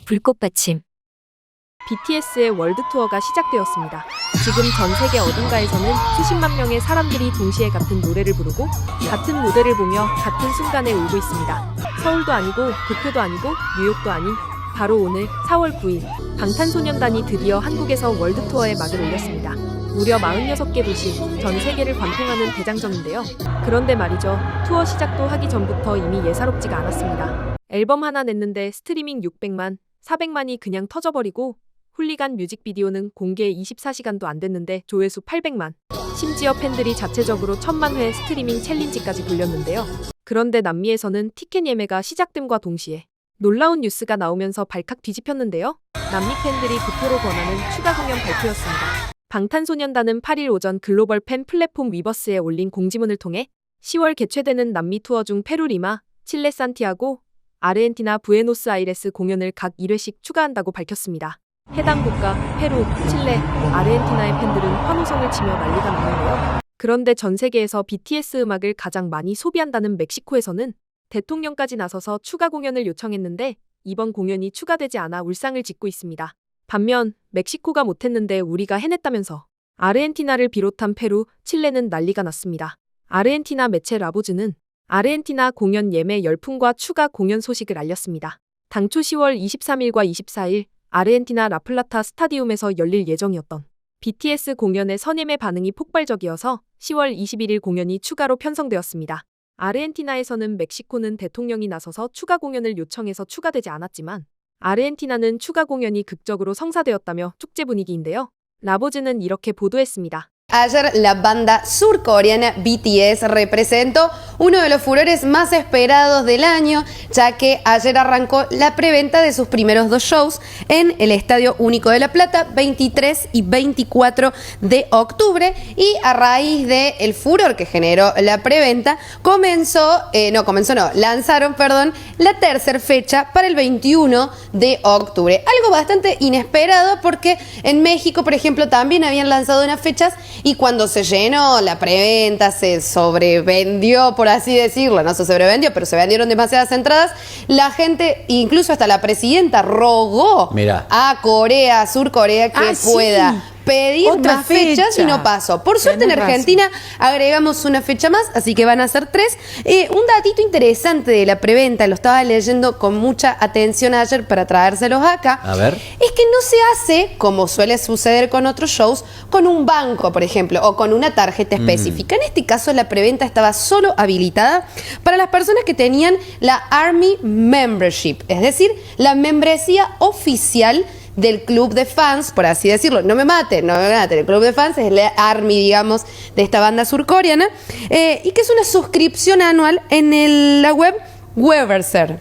불꽃 받침. BTS의 월드 투어가 시작되었습니다. 지금 전 세계 어딘가에서는 수십만 명의 사람들이 동시에 같은 노래를 부르고 같은 무대를 보며 같은 순간에 울고 있습니다. 서울도 아니고 도쿄도 아니고 뉴욕도 아닌 바로 오늘 4월 9일 방탄소년단이 드디어 한국에서 월드 투어에 막을 올렸습니다. 무려 46개 도시, 전 세계를 관통하는 대장정인데요. 그런데 말이죠. 투어 시작도 하기 전부터 이미 예사롭지가 않았습니다. 앨범 하나 냈는데 스트리밍 600만, 400만이 그냥 터져버리고 훌리간 뮤직비디오는 공개 24시간도 안 됐는데 조회수 800만. 심지어 팬들이 자체적으로 1000만 회 스트리밍 챌린지까지 돌렸는데요. 그런데 남미에서는 티켓 예매가 시작됨과 동시에 놀라운 뉴스가 나오면서 발칵 뒤집혔는데요. 남미 팬들이 구토로 권하는 추가 공연 발표였습니다. 방탄소년단은 8일 오전 글로벌 팬 플랫폼 위버스에 올린 공지문을 통해 10월 개최되는 남미 투어 중 페루 리마, 칠레 산티아고, 아르헨티나 부에노스아이레스 공연을 각 1회씩 추가한다고 밝혔습니다. 해당 국가 페루, 칠레, 아르헨티나의 팬들은 환호성을 치며 난리가 났는데요. 그런데 전 세계에서 BTS 음악을 가장 많이 소비한다는 멕시코에서는 대통령까지 나서서 추가 공연을 요청했는데 이번 공연이 추가되지 않아 울상을 짓고 있습니다. 반면 멕시코가 못했는데 우리가 해냈다면서 아르헨티나를 비롯한 페루, 칠레는 난리가 났습니다. 아르헨티나 매체 라보즈는 아르헨티나 공연 예매 열풍과 추가 공연 소식을 알렸습니다. 당초 10월 23일과 24일 아르헨티나 라플라타 스타디움에서 열릴 예정이었던 BTS 공연의 선예매 반응이 폭발적이어서 10월 21일 공연이 추가로 편성되었습니다. 아르헨티나에서는 멕시코는 대통령이 나서서 추가 공연을 요청해서 추가되지 않았지만 아르헨티나는 추가 공연이 극적으로 성사되었다며 축제 분위기인데요. 라보즈는 이렇게 보도했습니다. Ayer la banda surcoreana BTS representó uno de los furores más esperados del año, ya que ayer arrancó la preventa de sus primeros dos shows en el Estadio Único de La Plata, 23 y 24 de octubre, y a raíz del furor que generó la preventa, lanzaron, la tercera fecha para el 21 de octubre. Algo bastante inesperado porque en México, por ejemplo, también habían lanzado unas fechas y cuando se llenó la preventa, se sobrevendió, por así decirlo, no se sobrevendió, pero se vendieron demasiadas entradas, la gente, incluso hasta la presidenta, rogó a Surcorea que pueda pedir otra más fechas y no pasó. Por suerte en Argentina agregamos una fecha más, así que van a ser 3. Un datito interesante de la preventa, lo estaba leyendo con mucha atención ayer para traérselos acá. A ver. Es que no se hace, como suele suceder con otros shows, con un banco, por ejemplo, o con una tarjeta específica. En este caso, la preventa estaba solo habilitada para las personas que tenían la Army Membership, es decir, la membresía oficial del club de fans, por así decirlo. No me maten, el club de fans es el ARMY, digamos, de esta banda surcoreana, y que es una suscripción anual en la web Weverser,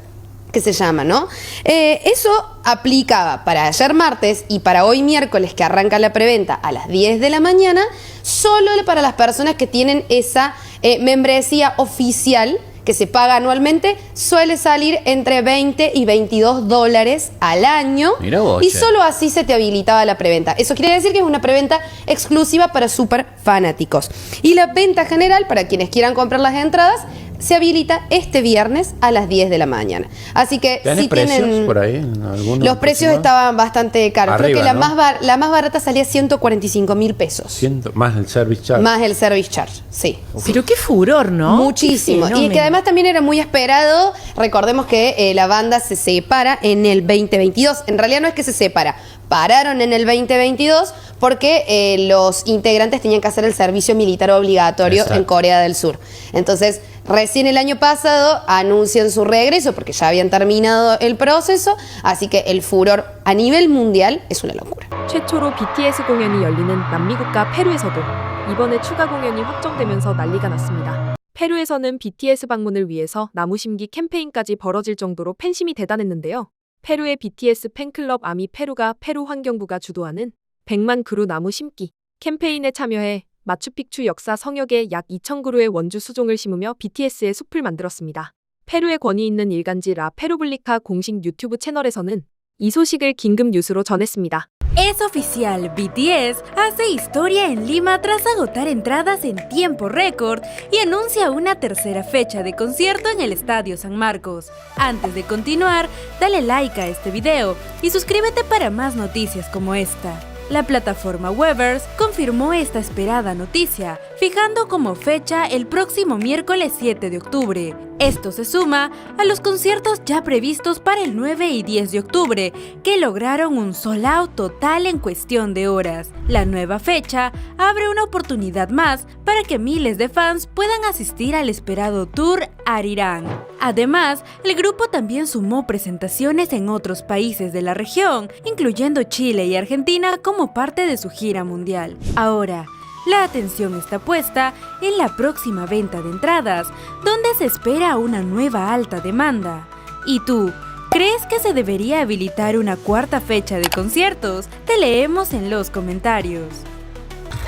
que se llama, ¿no? Eso aplicaba para ayer martes y para hoy miércoles, que arranca la preventa a las 10 de la mañana, solo para las personas que tienen esa membresía oficial que se paga anualmente, suele salir entre 20 y 22 dólares al año. Y solo así se te habilitaba la preventa. Eso quiere decir que es una preventa exclusiva para super fanáticos. Y la venta general, para quienes quieran comprar las entradas, se habilita este viernes a las 10 de la mañana. Así que si tienen por ahí, los precios estaban bastante caros. Arriba, creo que ¿no? la más barata salía 145.000 pesos. Más el service charge. Más el service charge, sí. Pero qué furor, ¿no? Muchísimo. Y que además también era muy esperado. Recordemos que la banda se separa en el 2022. En realidad no es que se separa. Pararon en el 2022 porque los integrantes tenían que hacer el servicio militar obligatorio en Corea del Sur. Entonces, recién el año pasado anuncian su regreso porque ya habían terminado el proceso. Así que el furor a nivel mundial es una locura. 최초로 BTS 공연이 열리는 남미 국가 페루에서도 이번에 추가 공연이 확정되면서 난리가 났습니다. 페루에서는 BTS 방문을 위해서 나무 심기 캠페인까지 벌어질 정도로 팬심이 대단했는데요. 페루의 BTS 팬클럽 아미 페루가 페루 환경부가 주도하는 100만 그루 나무 심기 캠페인에 참여해 마추픽추 역사 성역에 약 2,000그루의 원주 수종을 심으며 BTS의 숲을 만들었습니다. 페루의 권위 있는 일간지 라 페루블리카 공식 유튜브 채널에서는 이 소식을 긴급 뉴스로 전했습니다. Es oficial, BTS hace historia en Lima tras agotar entradas en tiempo récord y anuncia una tercera fecha de concierto en el Estadio San Marcos. Antes de continuar, dale like a este video y suscríbete para más noticias como esta. La plataforma Weverse confirmó esta esperada noticia, fijando como fecha el próximo miércoles 7 de octubre. Esto se suma a los conciertos ya previstos para el 9 y 10 de octubre, que lograron un sold out total en cuestión de horas. La nueva fecha abre una oportunidad más para que miles de fans puedan asistir al esperado tour Arirang. Además, el grupo también sumó presentaciones en otros países de la región, incluyendo Chile y Argentina como parte de su gira mundial. Ahora, la atención está puesta en la próxima venta de entradas, donde se espera una nueva alta demanda. ¿Y tú, crees que se debería habilitar una cuarta fecha de conciertos? Te leemos en los comentarios.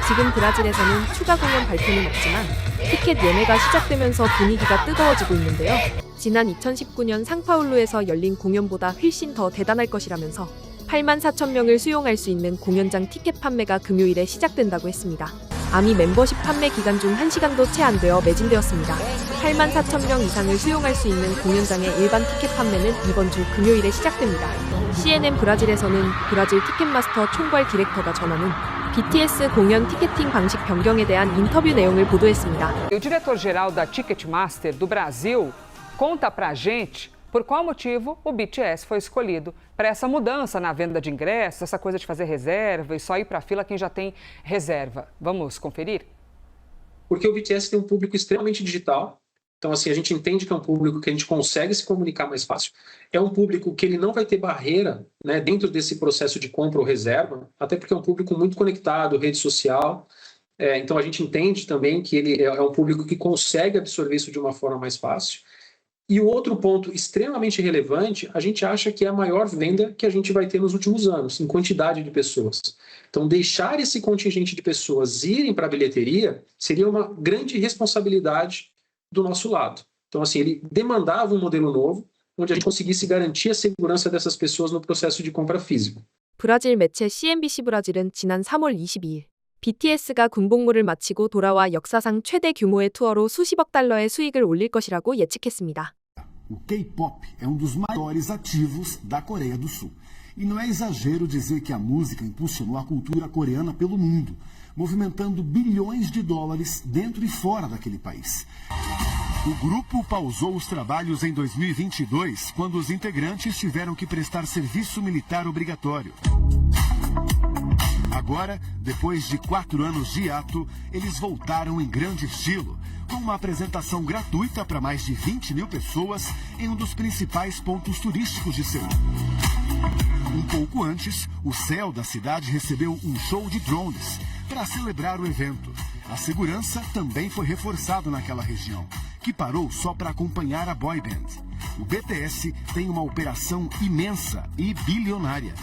지금 브라질에서는 추가 공연 발표는 없지만 티켓 예매가 시작되면서 분위기가 뜨거워지고 있는데요. 지난 2019년 상파울루에서 열린 공연보다 훨씬 더 대단할 것이라면서 8만 4천 명을 수용할 수 있는 공연장 티켓 판매가 금요일에 시작된다고 했습니다. 아미 멤버십 판매 기간 중 1시간도 채 안 되어 매진되었습니다. 8만 4천 명 이상을 수용할 수 있는 공연장의 일반 티켓 판매는 이번 주 금요일에 시작됩니다. CNN 브라질에서는 브라질 티켓마스터 총괄 디렉터가 전하는 BTS 공연 티켓팅 방식 변경에 대한 인터뷰 내용을 보도했습니다. O diretor-geral da Ticketmaster do Brasil conta pra gente por qual motivo o BTS foi escolhido para essa mudança na venda de ingressos, essa coisa de fazer reserva e só ir para a fila quem já tem reserva. Vamos conferir? Porque o BTS tem um público extremamente digital. Então, assim, a gente entende que é um público que a gente consegue se comunicar mais fácil. É um público que ele não vai ter barreira, né, dentro desse processo de compra ou reserva, até porque é um público muito conectado, rede social. Então, a gente entende também que ele é um público que consegue absorver isso de uma forma mais fácil. E o outro ponto extremamente relevante, a gente acha que é a maior venda que a gente vai ter nos últimos anos, em quantidade de pessoas. Então, deixar esse contingente de pessoas irem para a bilheteria seria uma grande responsabilidade do nosso lado. Então, assim, ele demandava um modelo novo, onde a gente conseguisse garantir a segurança dessas pessoas no processo de compra físico. 브라질 매체 CNBC 브라질은 지난 3월 22일 BTS가 군복무를 마치고 돌아와 역사상 최대 규모의 투어로 수십억 달러의 수익을 올릴 것이라고 예측했습니다. O K-pop é um dos maiores ativos da Coreia do Sul. E não é exagero dizer que a música impulsionou a cultura coreana pelo mundo, movimentando bilhões de dólares dentro e fora daquele país. O grupo pausou os trabalhos em 2022, quando os integrantes tiveram que prestar serviço militar obrigatório. Agora, depois de 4 anos de hiato, eles voltaram em grande estilo, com uma apresentação gratuita para mais de 20 mil pessoas em um dos principais pontos turísticos de Seul. Um pouco antes, o céu da cidade recebeu um show de drones para celebrar o evento. A segurança também foi reforçada naquela região, que parou só para acompanhar a boy band. O BTS tem uma operação imensa e bilionária.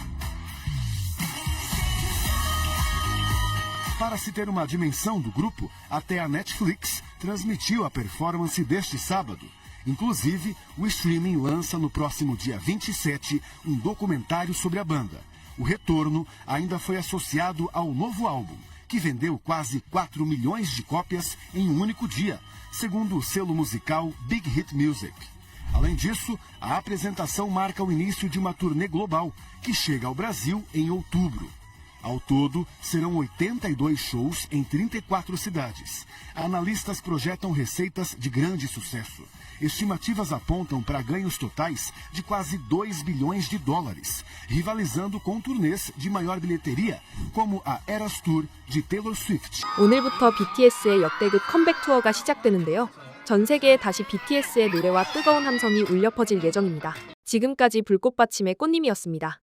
Para se ter uma dimensão do grupo, até a Netflix transmitiu a performance deste sábado. Inclusive, o streaming lança no próximo dia 27 um documentário sobre a banda. O retorno ainda foi associado ao novo álbum, que vendeu quase 4 milhões de cópias em um único dia, segundo o selo musical Big Hit Music. Além disso, a apresentação marca o início de uma turnê global, que chega ao Brasil em outubro. Ao todo, serão 82 shows em 34 cidades. Analistas projetam receitas de grande sucesso. Estimativas apontam para ganhos totais de quase 2 bilhões de dólares, rivalizando com turnês de maior bilheteria, como a Eras Tour de Taylor Swift. 오늘부터 BTS의 역대급 컴백 투어가 시작되는데요. 전 세계에 다시 BTS의 노래와 뜨거운 함성이 울려 퍼질 예정입니다. 지금까지 불꽃받침의 꽃님이었습니다.